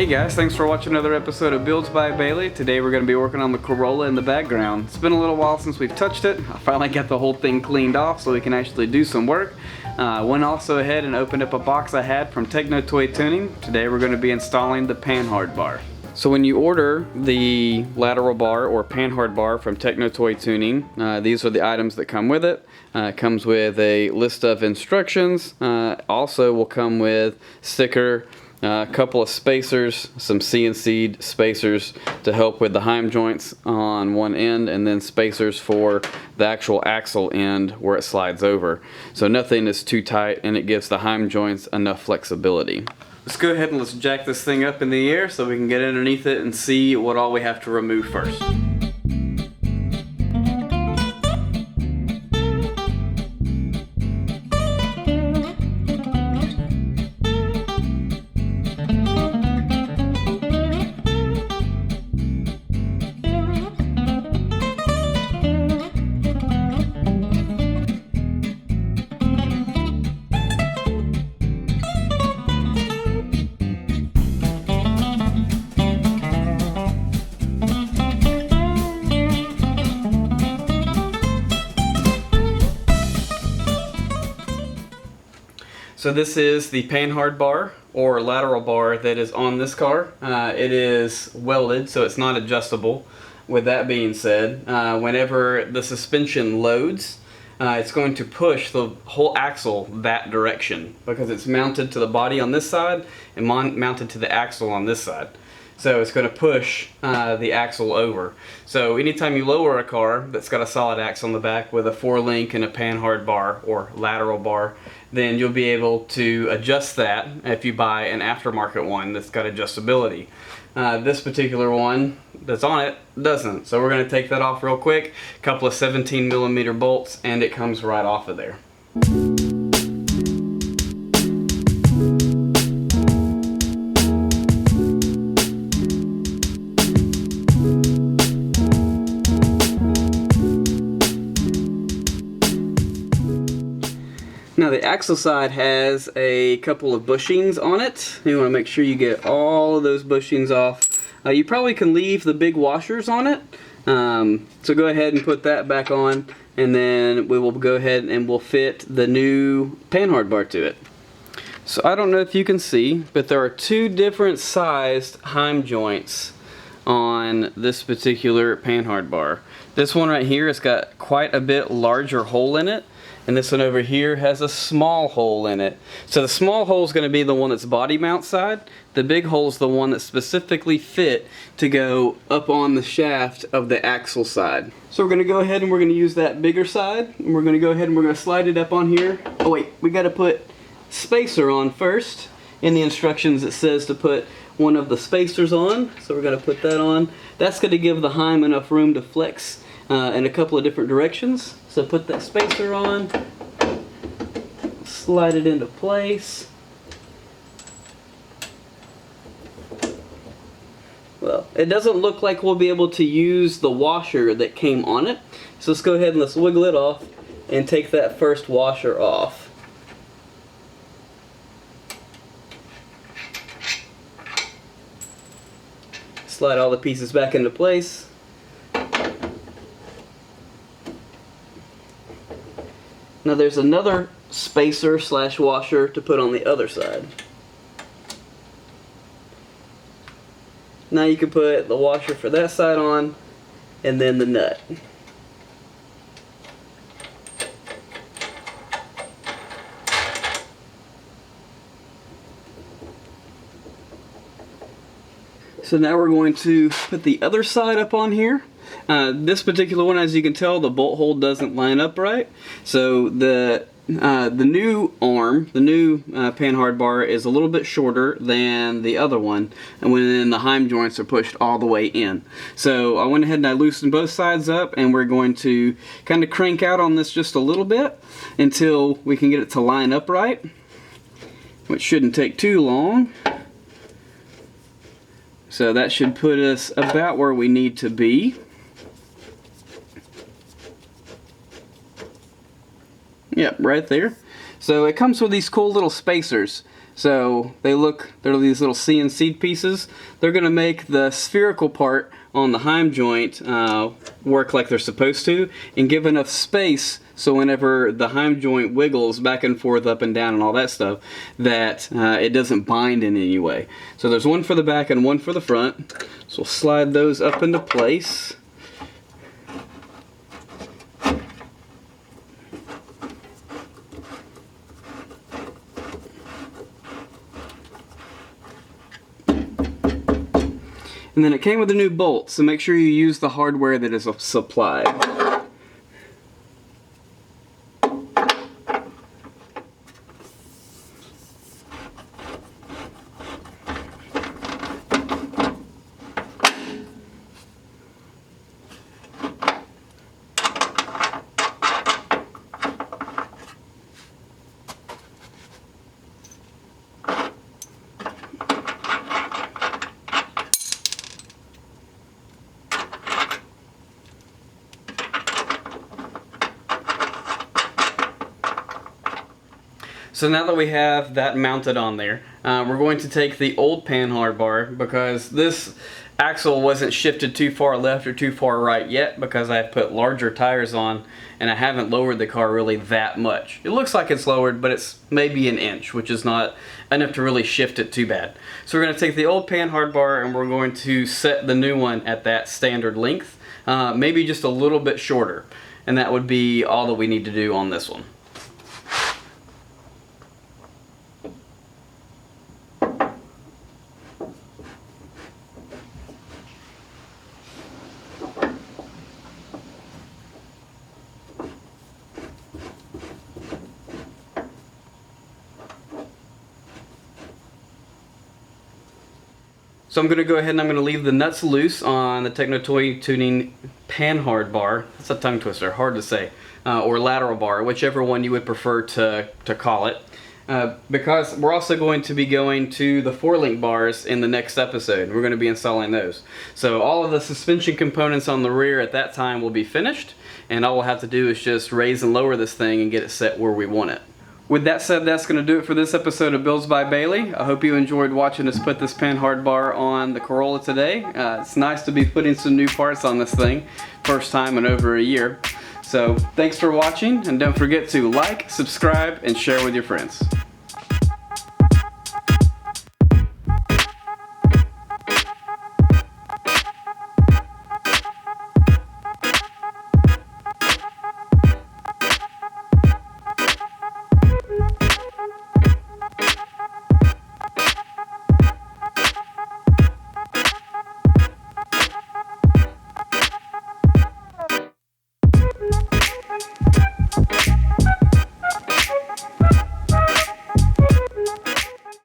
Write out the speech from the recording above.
Hey guys, thanks for watching another episode of Builds by Bailey. Today we're going to be working on the Corolla in the background. It's been a little while since we've touched it. I finally got the whole thing cleaned off so we can actually do some work. Went also ahead and opened up a box I had from Techno Toy Tuning. Today we're going to be installing the panhard bar. So when you order the lateral bar or panhard bar from Techno Toy Tuning, these are the items that come with it. It comes with a list of instructions. Also will come with sticker, a couple of spacers, some CNC'd spacers to help with the heim joints on one end, and then spacers for the actual axle end where it slides over. So nothing is too tight and it gives the heim joints enough flexibility. Let's go ahead and let's jack this thing up in the air so we can get underneath it and see what all we have to remove first. So this is the panhard bar or lateral bar that is on this car. It is welded, so it's not adjustable. With that being said, whenever the suspension loads, it's going to push the whole axle that direction because it's mounted to the body on this side and mounted to the axle on this side. So it's going to push the axle over. So anytime you lower a car that's got a solid axle on the back with a 4-link and a panhard bar or lateral bar, then you'll be able to adjust that if you buy an aftermarket one that's got adjustability. This particular one that's on it doesn't. So we're going to take that off real quick. A couple of 17mm bolts and it comes right off of there. Now the axle side has a couple of bushings on it. You want to make sure you get all of those bushings off. You probably can leave the big washers on it. So go ahead and put that back on, and then we will go ahead and we'll fit the new panhard bar to it. So I don't know if you can see, but there are two different sized heim joints on this particular panhard bar. This one right here has got quite a bit larger hole in it. And this one over here has a small hole in it. So the small hole is going to be the one that's body mount side. The big hole is the one that's specifically fit to go up on the shaft of the axle side. So we're going to go ahead and we're going to use that bigger side. And we're going to go ahead and we're going to slide it up on here. Oh wait, we got to put spacer on first. In the instructions it says to put one of the spacers on. So we're going to put that on. That's going to give the heim enough room to flex in a couple of different directions. So put that spacer on, slide it into place. Well, it doesn't look like we'll be able to use the washer that came on it. So let's go ahead and let's wiggle it off and take that first washer off. Slide all the pieces back into place. Now there's another spacer slash washer to put on the other side. Now you can put the washer for that side on and then the nut. So now we're going to put the other side up on here. This particular one, as you can tell, the bolt hole doesn't line up right. So the new arm, the new panhard bar is a little bit shorter than the other one, and when the heim joints are pushed all the way in. So I went ahead and I loosened both sides up, and we're going to kind of crank out on this just a little bit until we can get it to line up right, which shouldn't take too long. So that should put us about where we need to be. Yep, right there. So it comes with these cool little spacers. So they're these little CNC pieces. They're going to make the spherical part on the heim joint work like they're supposed to, and give enough space so whenever the heim joint wiggles back and forth, up and down, and all that stuff, that it doesn't bind in any way. So there's one for the back and one for the front. So we'll slide those up into place. And then it came with a new bolt, so make sure you use the hardware that is supplied. So now that we have that mounted on there, we're going to take the old panhard bar, because this axle wasn't shifted too far left or too far right yet, because I've put larger tires on and I haven't lowered the car really that much. It looks like it's lowered, but it's maybe an inch, which is not enough to really shift it too bad. So we're going to take the old panhard bar and we're going to set the new one at that standard length, maybe just a little bit shorter, and that would be all that we need to do on this one. So I'm going to go ahead and I'm going to leave the nuts loose on the Techno Toy Tuning panhard bar. That's a tongue twister, hard to say. Or lateral bar, whichever one you would prefer to call it. Because we're also going to be going to the 4-link bars in the next episode. We're going to be installing those. So all of the suspension components on the rear at that time will be finished, and all we'll have to do is just raise and lower this thing and get it set where we want it. With that said, that's going to do it for this episode of Builds by Bailey. I hope you enjoyed watching us put this panhard bar on the Corolla today. It's nice to be putting some new parts on this thing. First time in over a year. So thanks for watching, and don't forget to like, subscribe, and share with your friends.